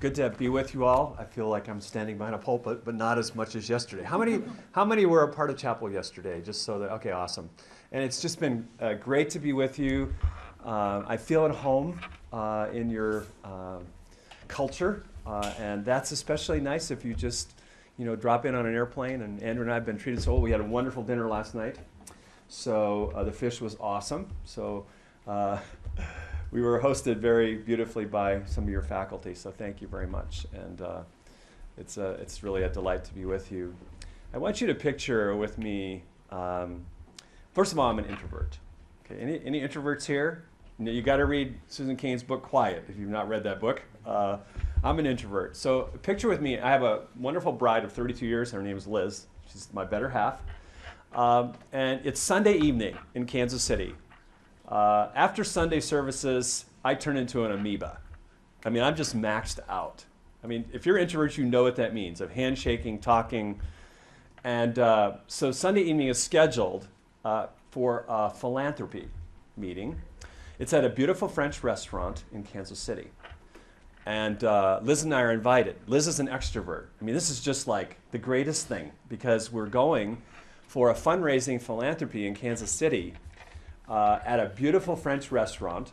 Good to be with you all. I feel like I'm standing behind a pulpit, but not as much as yesterday. How many were a part of chapel yesterday? Just so that, okay, awesome. And it's just been great to be with you. I feel at home in your culture, and that's especially nice if you just, drop in on an airplane. And Andrew and I have been treated so well. We had a wonderful dinner last night, so the fish was awesome. So. We were hosted very beautifully by some of your faculty, so thank you very much. And it's really a delight to be with you. I want you to picture with me, first of all, I'm an introvert. Okay, any introverts here? You got to read Susan Cain's book, Quiet, if you've not read that book. I'm an introvert. So picture with me, I have a wonderful bride of 32 years. Her name is Liz. She's my better half. And it's Sunday evening in Kansas City. After Sunday services, I turn into an amoeba. I mean, I'm just maxed out. I mean, if you're introverts, you know what that means, of handshaking, talking. And so Sunday evening is scheduled for a philanthropy meeting. It's at a beautiful French restaurant in Kansas City. And Liz and I are invited. Liz is an extrovert. I mean, this is just like the greatest thing because we're going for a fundraising philanthropy in Kansas City at a beautiful French restaurant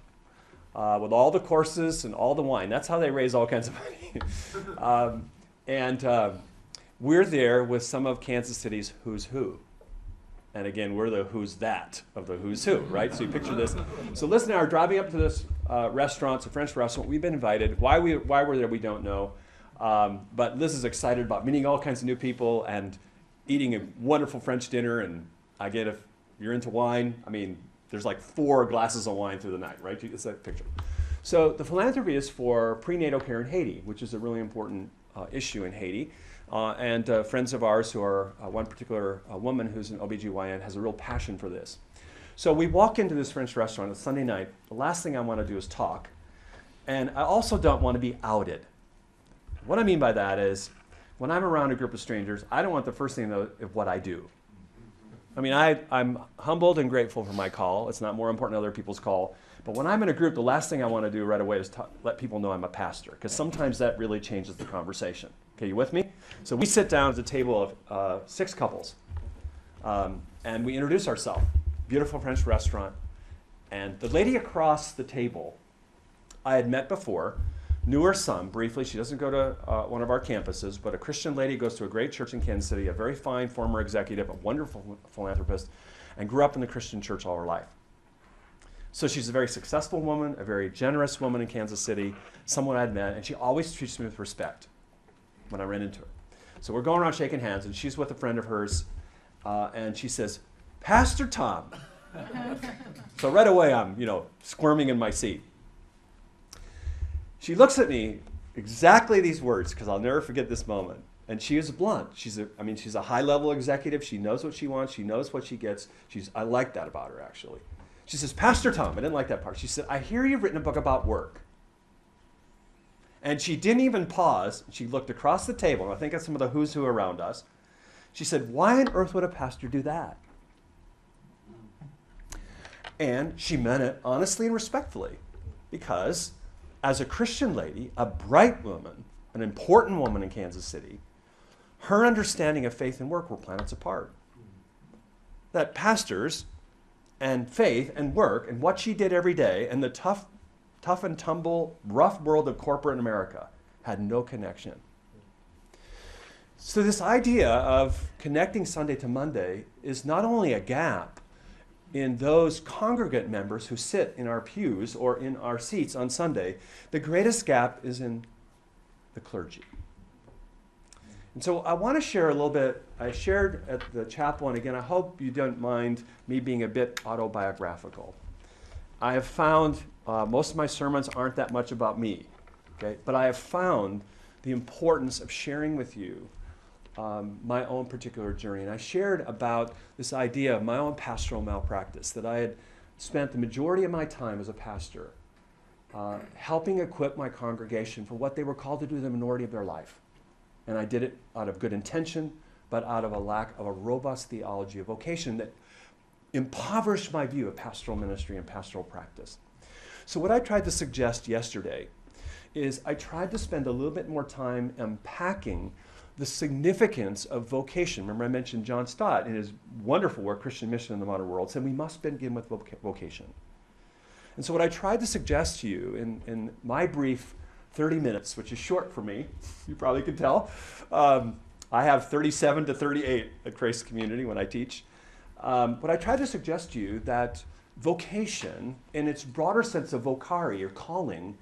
with all the courses and all the wine. That's how they raise all kinds of money. And we're there with some of Kansas City's who's who. And again, we're the who's that of the who's who, right? So you picture this. So Liz and I are driving up to this restaurant. It's a French restaurant. We've been invited. Why we're there, we don't know. But Liz is excited about meeting all kinds of new people and eating a wonderful French dinner. And again, if you're into wine, I mean, there's like 4 glasses of wine through the night, right? It's that picture. So the philanthropy is for prenatal care in Haiti, which is a really important issue in Haiti. And friends of ours who are, one particular woman who's an OBGYN has a real passion for this. So we walk into this French restaurant. It's Sunday night. The last thing I want to do is talk. And I also don't want to be outed. What I mean by that is when I'm around a group of strangers, I don't want the first thing to know of what I do. I mean, I'm humbled and grateful for my call. It's not more important than other people's call. But when I'm in a group, the last thing I want to do right away is let people know I'm a pastor, because sometimes that really changes the conversation. Okay, you with me? So we sit down at a table of 6 couples, and we introduce ourselves. Beautiful French restaurant. And the lady across the table I had met before, knew her son briefly. She doesn't go to one of our campuses, but a Christian lady, goes to a great church in Kansas City, a very fine former executive, a wonderful philanthropist, and grew up in the Christian church all her life. So she's a very successful woman, a very generous woman in Kansas City, someone I'd met, and she always treats me with respect when I ran into her. So we're going around shaking hands, and she's with a friend of hers, and she says, "Pastor Tom." So right away I'm, squirming in my seat. She looks at me, exactly these words, because I'll never forget this moment. And she is blunt. She's a high-level executive. She knows what she wants. She knows what she gets. I like that about her, actually. She says, "Pastor Tom," I didn't like that part. She said, "I hear you've written a book about work." And she didn't even pause. She looked across the table, and I think at some of the who's who around us. She said, "Why on earth would a pastor do that?" And she meant it honestly and respectfully, because as a Christian lady, a bright woman, an important woman in Kansas City, her understanding of faith and work were planets apart. That pastors and faith and work and what she did every day and the tough and tumble, rough world of corporate America had no connection. So this idea of connecting Sunday to Monday is not only a gap in those congregant members who sit in our pews or in our seats on Sunday, the greatest gap is in the clergy. And so I want to share a little bit. I shared at the chapel, and again, I hope you don't mind me being a bit autobiographical. I have found most of my sermons aren't that much about me, okay? But I have found the importance of sharing with you my own particular journey. And I shared about this idea of my own pastoral malpractice, that I had spent the majority of my time as a pastor helping equip my congregation for what they were called to do in the minority of their life. And I did it out of good intention, but out of a lack of a robust theology of vocation that impoverished my view of pastoral ministry and pastoral practice. So what I tried to suggest yesterday is I tried to spend a little bit more time unpacking the significance of vocation. Remember I mentioned John Stott in his wonderful work, Christian Mission in the Modern World, said we must begin with vocation. And so what I tried to suggest to you in my brief 30 minutes, which is short for me, you probably can tell. I have 37 to 38 at Grace Community when I teach. But I tried to suggest to you that vocation, in its broader sense of vocari or calling,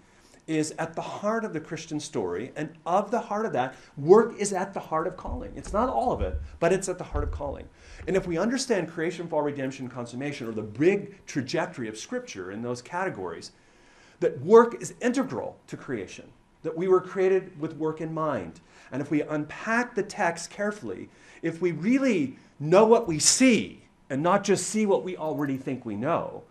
is at the heart of the Christian story, and of the heart of that, work is at the heart of calling. It's not all of it, but it's at the heart of calling. And if we understand creation, fall, redemption, consummation, or the big trajectory of Scripture in those categories, that work is integral to creation, that we were created with work in mind. And if we unpack the text carefully, if we really know what we see, and not just see what we already think we know,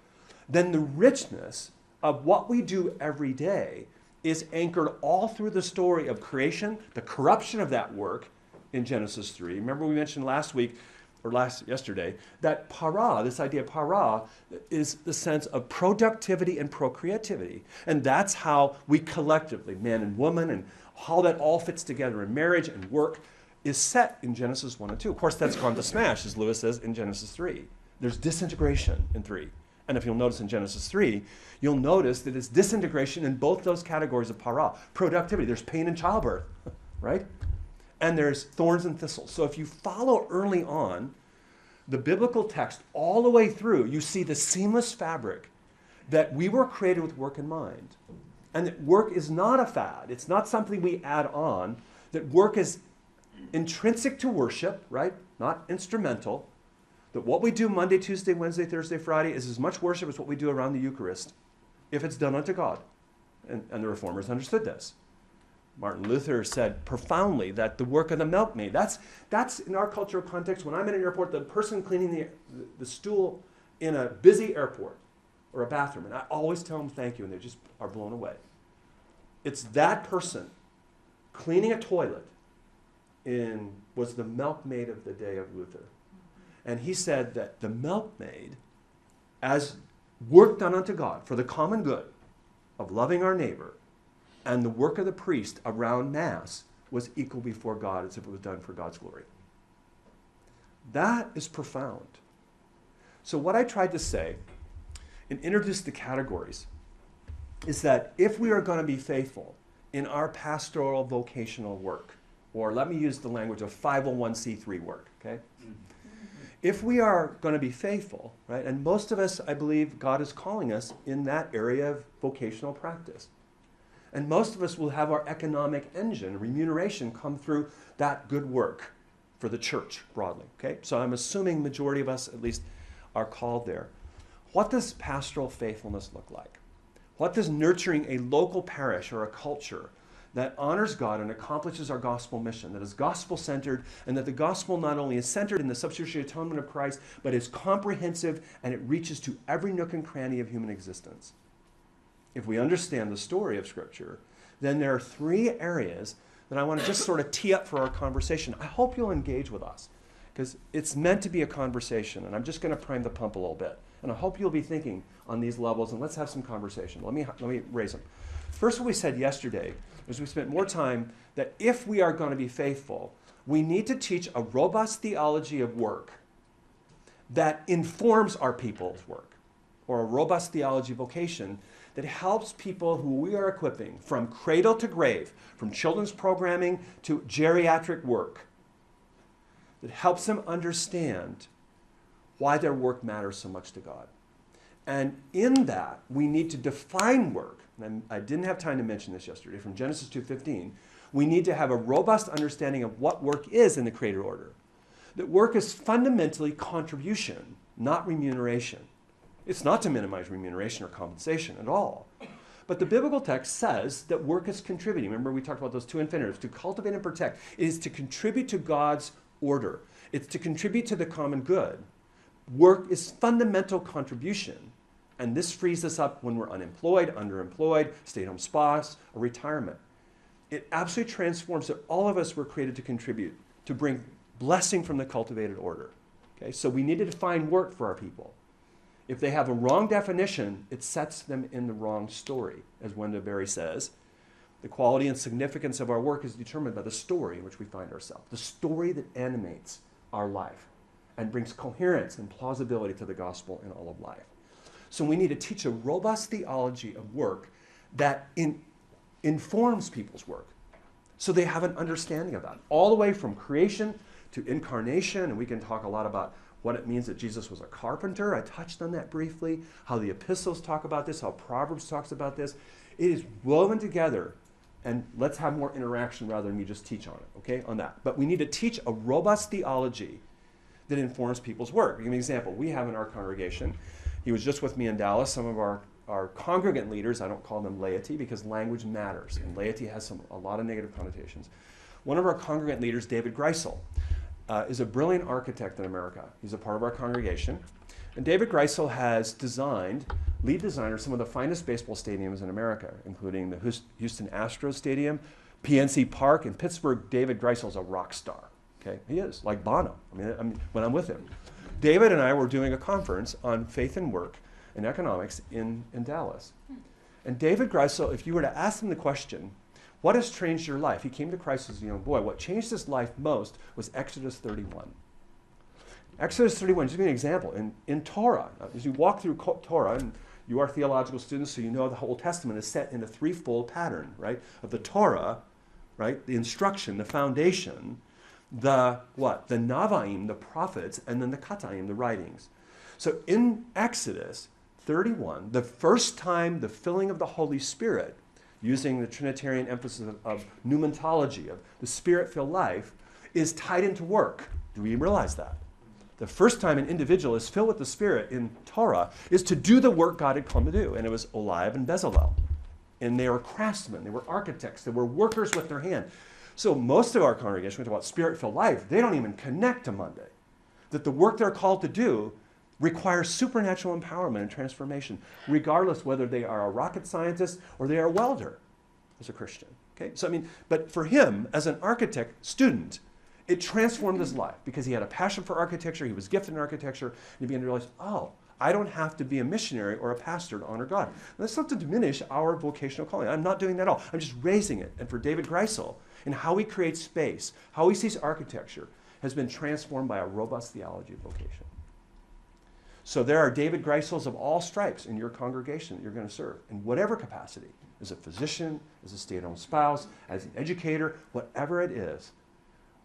then the richness of what we do every day is anchored all through the story of creation, the corruption of that work in Genesis 3. Remember we mentioned yesterday, that para, this idea of para, is the sense of productivity and procreativity. And that's how we collectively, man and woman, and how that all fits together in marriage and work, is set in Genesis 1 and 2. Of course, that's gone to smash, as Lewis says, in Genesis 3. There's disintegration in 3. And if you'll notice in Genesis 3, you'll notice that it's disintegration in both those categories of para. Productivity, there's pain in childbirth, right? And there's thorns and thistles. So if you follow early on the biblical text all the way through, you see the seamless fabric that we were created with work in mind. And that work is not a fad. It's not something we add on. That work is intrinsic to worship, right? Not instrumental. That what we do Monday, Tuesday, Wednesday, Thursday, Friday is as much worship as what we do around the Eucharist, if it's done unto God. And the Reformers understood this. Martin Luther said profoundly that the work of the milkmaid, that's in our cultural context, when I'm in an airport, the person cleaning the stool in a busy airport or a bathroom, and I always tell them thank you, and they just are blown away. It's that person cleaning a toilet was the milkmaid of the day of Luther. And he said that the milkmaid, as work done unto God for the common good of loving our neighbor, and the work of the priest around Mass was equal before God as if it was done for God's glory. That is profound. So what I tried to say and introduce the categories is that if we are going to be faithful in our pastoral vocational work, or let me use the language of 501c3 work, okay? If we are going to be faithful, right, and most of us, I believe, God is calling us in that area of vocational practice. And most of us will have our economic engine, remuneration, come through that good work for the church broadly, okay? So I'm assuming majority of us at least are called there. What does pastoral faithfulness look like? What does nurturing a local parish or a culture that honors God and accomplishes our gospel mission, that is gospel-centered, and that the gospel not only is centered in the substitutionary atonement of Christ, but is comprehensive and it reaches to every nook and cranny of human existence? If we understand the story of Scripture, then there are 3 areas that I want to just sort of tee up for our conversation. I hope you'll engage with us, because it's meant to be a conversation, and I'm just going to prime the pump a little bit. And I hope you'll be thinking on these levels, and let's have some conversation. Let me raise them. First, what we said yesterday is we spent more time that if we are going to be faithful, we need to teach a robust theology of work that informs our people's work, or a robust theology of vocation that helps people who we are equipping from cradle to grave, from children's programming to geriatric work, that helps them understand why their work matters so much to God. And in that, we need to define work. And I didn't have time to mention this yesterday. From Genesis 2:15, we need to have a robust understanding of what work is in the created order. That work is fundamentally contribution, not remuneration. It's not to minimize remuneration or compensation at all. But the biblical text says that work is contributing. Remember, we talked about those 2 infinitives. To cultivate and protect is to contribute to God's order. It's to contribute to the common good. Work is fundamental contribution. And this frees us up when we're unemployed, underemployed, stay-at-home spouse, or retirement. It absolutely transforms that all of us were created to contribute, to bring blessing from the cultivated order. Okay? So we need to define work for our people. If they have a wrong definition, it sets them in the wrong story, as Wendell Berry says. The quality and significance of our work is determined by the story in which we find ourselves, the story that animates our life and brings coherence and plausibility to the gospel in all of life. So we need to teach a robust theology of work that informs people's work so they have an understanding of that, all the way from creation to incarnation. And we can talk a lot about what it means that Jesus was a carpenter. I touched on that briefly, how the epistles talk about this, how Proverbs talks about this. It is woven together, and let's have more interaction rather than me just teach on it, okay, on that. But we need to teach a robust theology that informs people's work. I'll give you an example. We have in our congregation, he was just with me in Dallas, some of our congregant leaders, I don't call them laity because language matters, and laity has a lot of negative connotations. One of our congregant leaders, David Greisel, is a brilliant architect in America. He's a part of our congregation. And David Greisel has lead designer, some of the finest baseball stadiums in America, including the Houston Astros Stadium, PNC Park. In Pittsburgh, David Greisel is a rock star. Okay, he is, like Bono, I mean, when I'm with him. David and I were doing a conference on faith and work and economics in Dallas. And David Greisel, if you were to ask him the question, what has changed your life? He came to Christ as a young boy. What changed his life most was Exodus 31. Exodus 31, just to give you an example, in Torah, as you walk through Torah, and you are theological students, so you know the Old Testament is set in a threefold pattern, right? Of the Torah, right? The instruction, the foundation, the Navaim, the prophets, and then the Kataim, the writings. So in Exodus 31, the first time the filling of the Holy Spirit, using the Trinitarian emphasis of pneumatology, of the Spirit-filled life, is tied into work. Do we realize that? The first time an individual is filled with the Spirit in Torah is to do the work God had come to do. And it was Oliab and Bezalel. And they were craftsmen, they were architects, they were workers with their hand. So most of our congregation, we talk about Spirit-filled life, they don't even connect to Monday. That the work they're called to do requires supernatural empowerment and transformation, regardless whether they are a rocket scientist or they are a welder as a Christian. Okay? So but for him, as an architect student, it transformed his life because he had a passion for architecture, he was gifted in architecture, and he began to realize, I don't have to be a missionary or a pastor to honor God. And that's not to diminish our vocational calling. I'm not doing that at all. I'm just raising it. And for David Greisel, and how he creates space, how he sees architecture, has been transformed by a robust theology of vocation. So there are David Greisels of all stripes in your congregation that you're going to serve, in whatever capacity, as a physician, as a stay-at-home spouse, as an educator, whatever it is.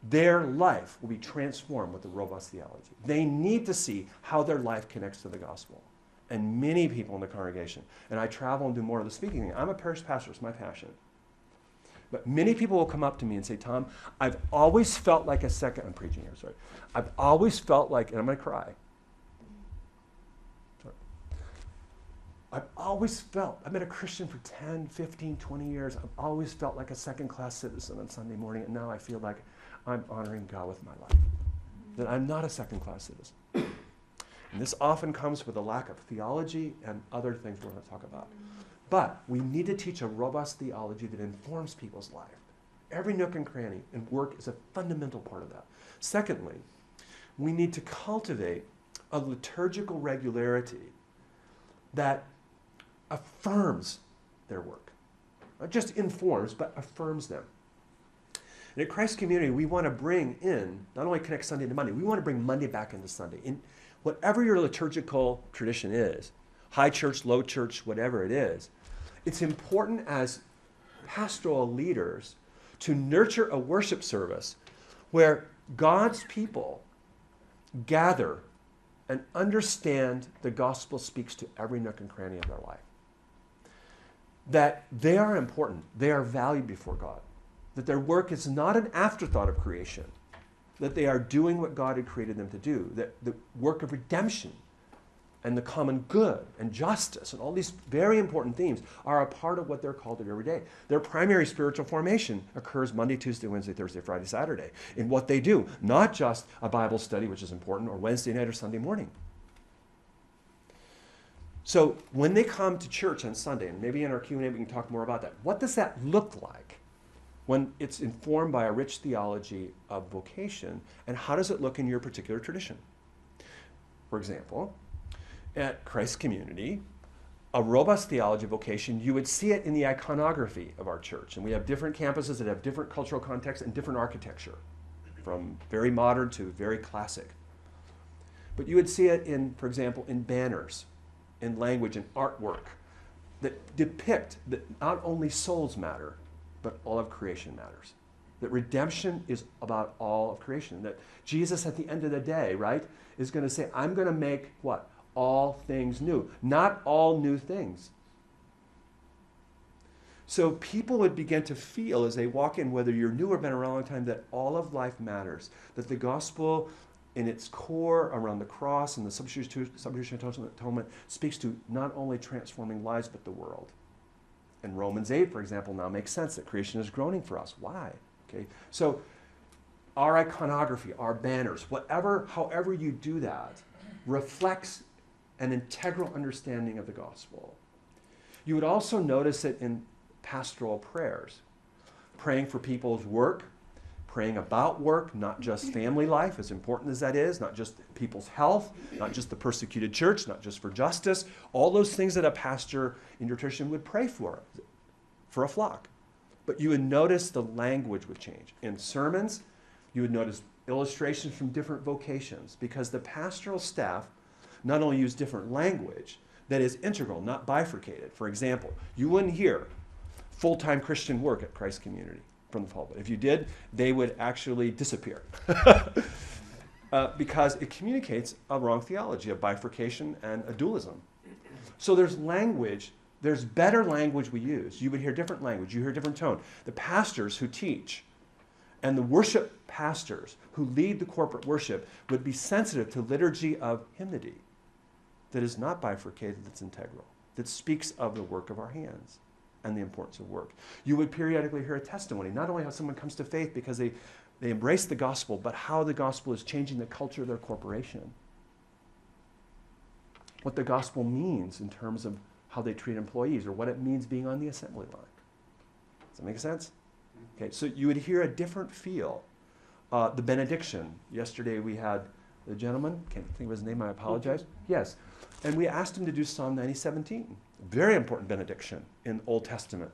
Their life will be transformed with a robust theology. They need to see how their life connects to the gospel. And many people in the congregation, and I travel and do more of the speaking thing. I'm a parish pastor, it's my passion. But many people will come up to me and say, Tom, I've always felt like I'm preaching here, sorry. I've always felt like, and I'm going to cry. Sorry. I've been a Christian for 10, 15, 20 years. I've always felt like a second-class citizen on Sunday morning, and now I feel like I'm honoring God with my life. That I'm not a second-class citizen. And this often comes with a lack of theology and other things we're going to talk about. But we need to teach a robust theology that informs people's life. Every nook and cranny, and work is a fundamental part of that. Secondly, we need to cultivate a liturgical regularity that affirms their work. Not just informs, but affirms them. And at Christ Community, we want to bring in, not only connect Sunday to Monday, we want to bring Monday back into Sunday. In whatever your liturgical tradition is, high church, low church, whatever it is, it's important as pastoral leaders to nurture a worship service where God's people gather and understand the gospel speaks to every nook and cranny of their life. That they are important, they are valued before God. That their work is not an afterthought of creation, that they are doing what God had created them to do, that the work of redemption and the common good and justice and all these very important themes are a part of what they're called to do every day. Their primary spiritual formation occurs Monday, Tuesday, Wednesday, Thursday, Friday, Saturday in what they do, not just a Bible study, which is important, or Wednesday night or Sunday morning. So when they come to church on Sunday, and maybe in our Q&A we can talk more about that, what does that look like when it's informed by a rich theology of vocation, and how does it look in your particular tradition? For example, at Christ Community, a robust theology of vocation, you would see it in the iconography of our church. And we have different campuses that have different cultural contexts and different architecture, from very modern to very classic. But you would see it in, for example, in banners, in language and artwork that depict that not only souls matter, but all of creation matters. That redemption is about all of creation. That Jesus at the end of the day, right, is going to say, I'm going to make what? All things new. Not all new things. So people would begin to feel as they walk in, whether you're new or been around a long time, that all of life matters. That the gospel in its core around the cross and the substitutionary atonement speaks to not only transforming lives, but the world. And Romans 8, for example, now makes sense that creation is groaning for us. Why? Okay, so our iconography, our banners, however you do that, reflects an integral understanding of the gospel. You would also notice it in pastoral prayers, praying for people's work, praying about work, not just family life, as important as that is, not just people's health, not just the persecuted church, not just for justice, all those things that a pastor in your tradition would pray for a flock. But you would notice the language would change. In sermons, you would notice illustrations from different vocations, because the pastoral staff not only use different language that is integral, not bifurcated. For example, you wouldn't hear full-time Christian work at Christ Community from the pulpit. If you did, they would actually disappear because it communicates a wrong theology, a bifurcation and a dualism. So there's language, there's better language we use. You would hear different language, you hear different tone. The pastors who teach and the worship pastors who lead the corporate worship would be sensitive to liturgy of hymnody that is not bifurcated, that's integral, that speaks of the work of our hands and the importance of work. You would periodically hear a testimony, not only how someone comes to faith because they embrace the gospel, but how the gospel is changing the culture of their corporation. What the gospel means in terms of how they treat employees, or what it means being on the assembly line. Does that make sense? Okay, so you would hear a different feel. The benediction. Yesterday we had the gentleman, can't think of his name, I apologize. Yes, and we asked him to do Psalm 90:17. Very important benediction in Old Testament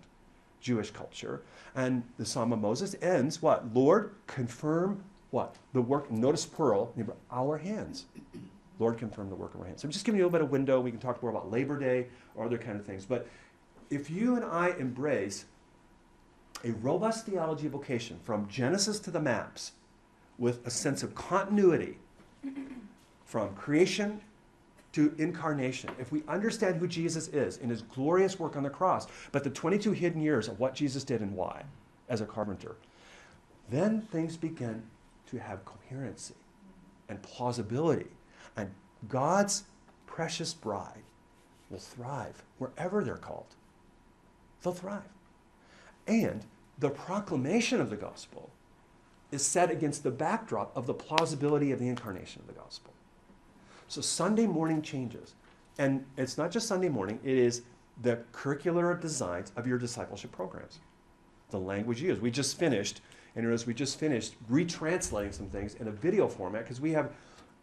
Jewish culture. And the Psalm of Moses ends, what? Lord, confirm what? The work, notice plural, our hands. Lord, confirm the work of our hands. So I'm just giving you a little bit of window. We can talk more about Labor Day or other kind of things. But if you and I embrace a robust theology of vocation from Genesis to the maps with a sense of continuity from creation to incarnation, if we understand who Jesus is in his glorious work on the cross, but the 22 hidden years of what Jesus did and why as a carpenter, then things begin to have coherency and plausibility. And God's precious bride will thrive wherever they're called. They'll thrive. And the proclamation of the gospel is set against the backdrop of the plausibility of the incarnation of the gospel. So Sunday morning changes. And it's not just Sunday morning, it is the curricular designs of your discipleship programs. The language you use. We just finished retranslating some things in a video format because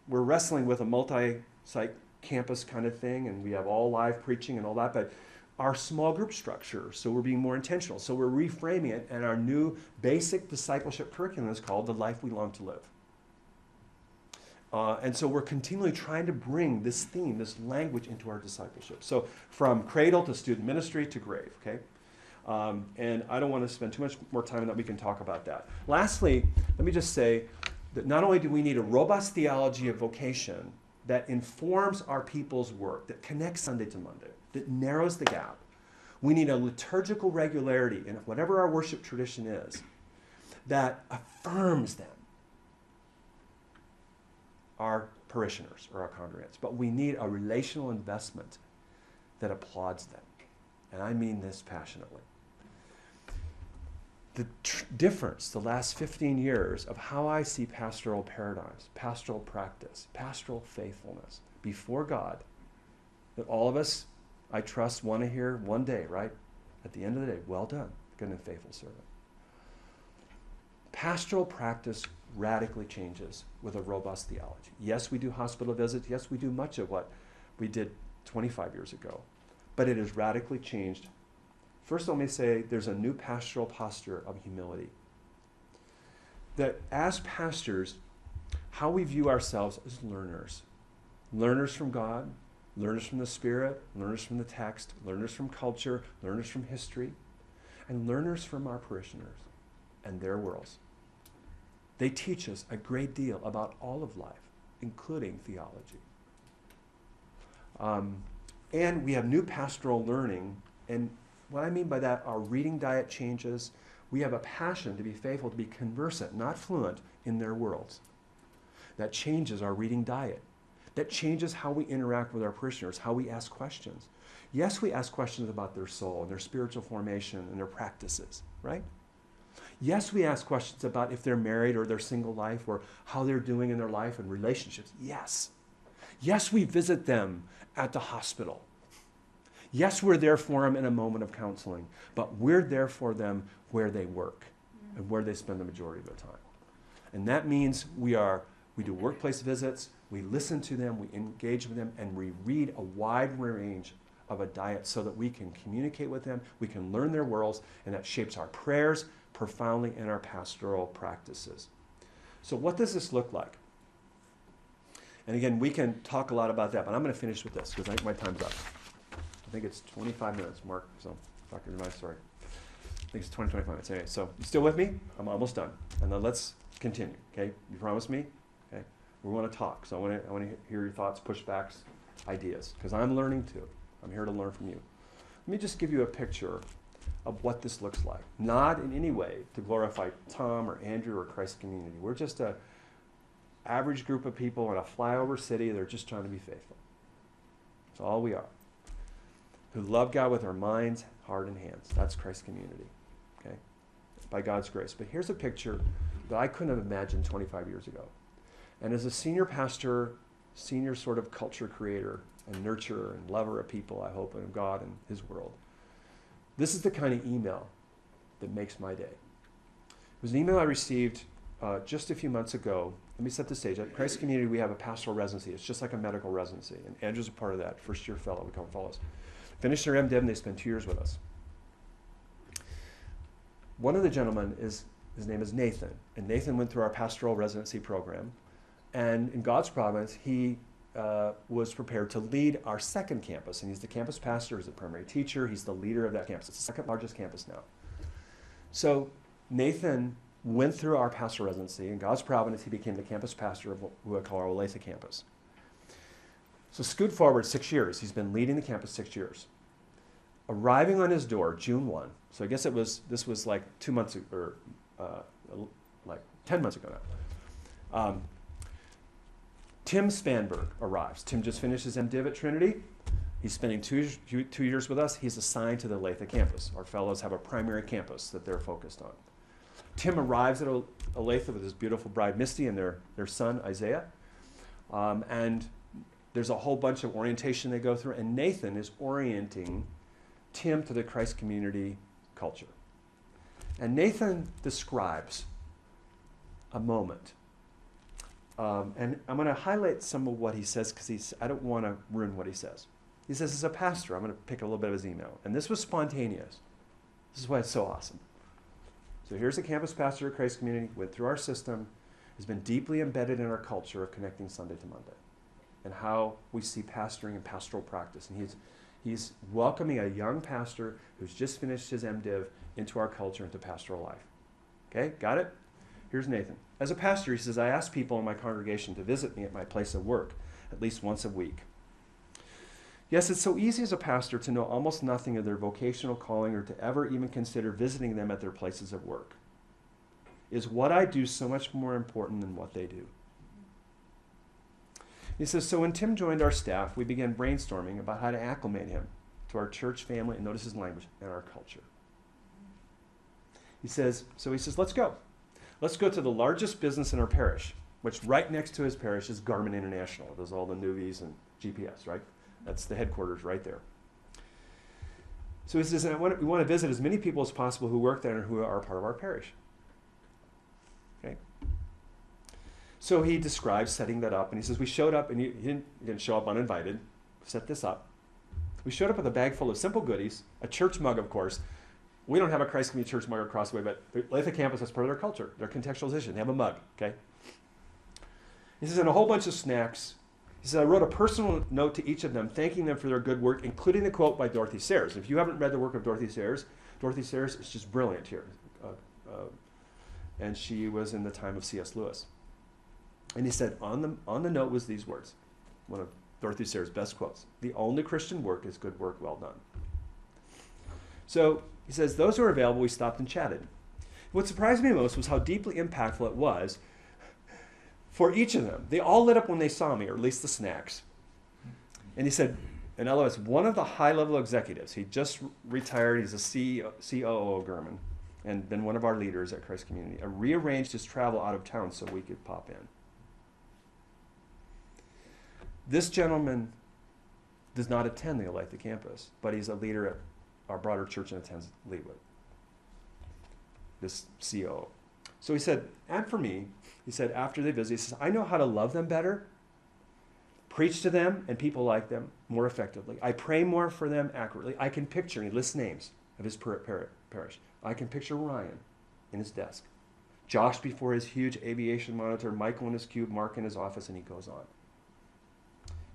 we're wrestling with a multi-site campus kind of thing, and we have all live preaching and all that, but our small group structure, so we're being more intentional. So we're reframing it, and our new basic discipleship curriculum is called The Life We Long to Live. And so we're continually trying to bring this theme, this language into our discipleship. So from cradle to student ministry to grave, okay? And I don't want to spend too much more time on that. We can talk about that. Lastly, let me just say that not only do we need a robust theology of vocation that informs our people's work, that connects Sunday to Monday, that narrows the gap, we need a liturgical regularity in whatever our worship tradition is that affirms them, our parishioners or our congregants. But we need a relational investment that applauds them. And I mean this passionately. The difference, the last 15 years of how I see pastoral paradigms, pastoral practice, pastoral faithfulness before God, that all of us, I trust, want to hear one day, right? At the end of the day, well done, good and faithful servant. Pastoral practice radically changes with a robust theology. Yes, we do hospital visits. Yes, we do much of what we did 25 years ago. but it has radically changed. First, let me say there's a new pastoral posture of humility. That as pastors, how we view ourselves as learners. Learners from God, learners from the Spirit, learners from the text, learners from culture, learners from history, and learners from our parishioners and their worlds. They teach us a great deal about all of life, including theology. And we have new pastoral learning, and what I mean by that, our reading diet changes. We have a passion to be faithful, to be conversant, not fluent, in their worlds. That changes our reading diet. That changes how we interact with our parishioners, how we ask questions. Yes, we ask questions about their soul and their spiritual formation and their practices, right? Yes, we ask questions about if they're married or their single life or how they're doing in their life and relationships. Yes. Yes, we visit them at the hospital. Yes, we're there for them in a moment of counseling, but we're there for them where they work and where they spend the majority of their time. And that means we do workplace visits, we listen to them, we engage with them, and we read a wide range of a diet so that we can communicate with them, we can learn their worlds, and that shapes our prayers profoundly in our pastoral practices. So what does this look like? And again, we can talk a lot about that, but I'm going to finish with this because I think my time's up. I think it's 25 minutes, Mark, so Dr. Device, sorry. I think it's 25 minutes. Anyway, so you still with me? I'm almost done. And then let's continue, okay? You promise me? Okay? We want to talk, so I want to hear your thoughts, pushbacks, ideas, because I'm learning too. I'm here to learn from you. Let me just give you a picture of what this looks like. Not in any way to glorify Tom or Andrew or Christ Community. We're just an average group of people in a flyover city that are just trying to be faithful. That's all we are. Who love God with our minds, heart, and hands. That's Christ Community, okay? By God's grace. But here's a picture that I couldn't have imagined 25 years ago. And as a senior pastor, senior sort of culture creator and nurturer and lover of people, I hope, and of God and his world, this is the kind of email that makes my day. It was an email I received just a few months ago. Let me set the stage. At Christ Community, we have a pastoral residency. It's just like a medical residency. And Andrew's a part of that, first-year fellow. We call him fellows. Finished their MDiv, and they spent 2 years with us. One of the gentlemen, his name is Nathan. And Nathan went through our pastoral residency program. And in God's providence, he was prepared to lead our second campus. And he's the campus pastor, he's the primary teacher, he's the leader of that campus. It's the second largest campus now. So Nathan went through our pastoral residency. In God's providence, he became the campus pastor of what we call our Olathe campus. So scoot forward 6 years. He's been leading the campus 6 years. Arriving on his door, June 1. So I guess this was like 2 months ago, or like 10 months ago now. Tim Spanberg arrives. Tim just finished his MDiv at Trinity. He's spending 2 years with us. He's assigned to the Olathe campus. Our fellows have a primary campus that they're focused on. Tim arrives at Olathe with his beautiful bride Misty and their son Isaiah. And there's a whole bunch of orientation they go through, and Nathan is orienting Tim to the Christ Community culture. And Nathan describes a moment. And I'm going to highlight some of what he says because I don't want to ruin what he says. He says, as a pastor, I'm going to pick a little bit of his email. And this was spontaneous. This is why it's so awesome. So here's a campus pastor at Christ Community, went through our system, has been deeply embedded in our culture of connecting Sunday to Monday and how we see pastoring and pastoral practice. And he's welcoming a young pastor who's just finished his MDiv into our culture, into pastoral life. Okay, got it? Here's Nathan. As a pastor, he says, I ask people in my congregation to visit me at my place of work at least once a week. Yes, it's so easy as a pastor to know almost nothing of their vocational calling or to ever even consider visiting them at their places of work. Is what I do so much more important than what they do? He says, so when Tim joined our staff, we began brainstorming about how to acclimate him to our church family, and notice his language, and our culture. He says, let's go. Let's go to the largest business in our parish, which right next to his parish is Garmin International. It does all the Nuvies and GPS, right? That's the headquarters right there. So he says, we want to visit as many people as possible who work there and who are part of our parish. Okay. So he describes setting that up, and he says, we showed up, and he didn't show up uninvited, set this up. We showed up with a bag full of simple goodies, a church mug, of course. We don't have a Christ Community Church mug across the way, but Latha campus, that's part of their culture, their contextualization. They have a mug, okay? He says, and a whole bunch of snacks. He says, I wrote a personal note to each of them, thanking them for their good work, including the quote by Dorothy Sayers. If you haven't read the work of Dorothy Sayers is just brilliant here. And she was in the time of C.S. Lewis. And he said, on the note was these words, one of Dorothy Sayers' best quotes. The only Christian work is good work well done. So he says, those who were available, we stopped and chatted. What surprised me most was how deeply impactful it was for each of them. They all lit up when they saw me, or at least the snacks. And he said, and LOS, one of the high-level executives, he just retired, he's a COO of Gurman, and been one of our leaders at Christ Community, rearranged his travel out of town so we could pop in. This gentleman does not attend the Olathe campus, but he's a leader at our broader church and attends Leawood. This COO. So he said, and for me, he said, after they visit, he says, I know how to love them better, preach to them and people like them more effectively. I pray more for them accurately. I can picture, and he lists names of his parish. I can picture Ryan in his desk, Josh before his huge aviation monitor, Michael in his cube, Mark in his office, and he goes on.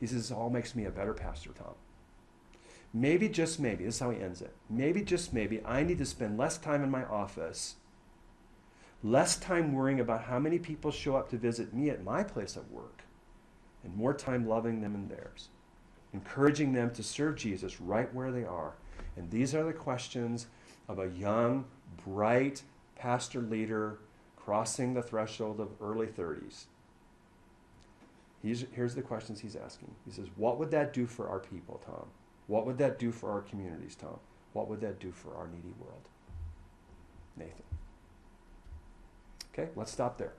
He says, this all makes me a better pastor, Tom. Maybe, just maybe, this is how he ends it. Maybe, just maybe, I need to spend less time in my office, less time worrying about how many people show up to visit me at my place of work, and more time loving them in theirs, encouraging them to serve Jesus right where they are. And these are the questions of a young, bright pastor leader crossing the threshold of early 30s. Here's the questions he's asking. He says, what would that do for our people, Tom? What would that do for our communities, Tom? What would that do for our needy world? Nathan. Okay, let's stop there.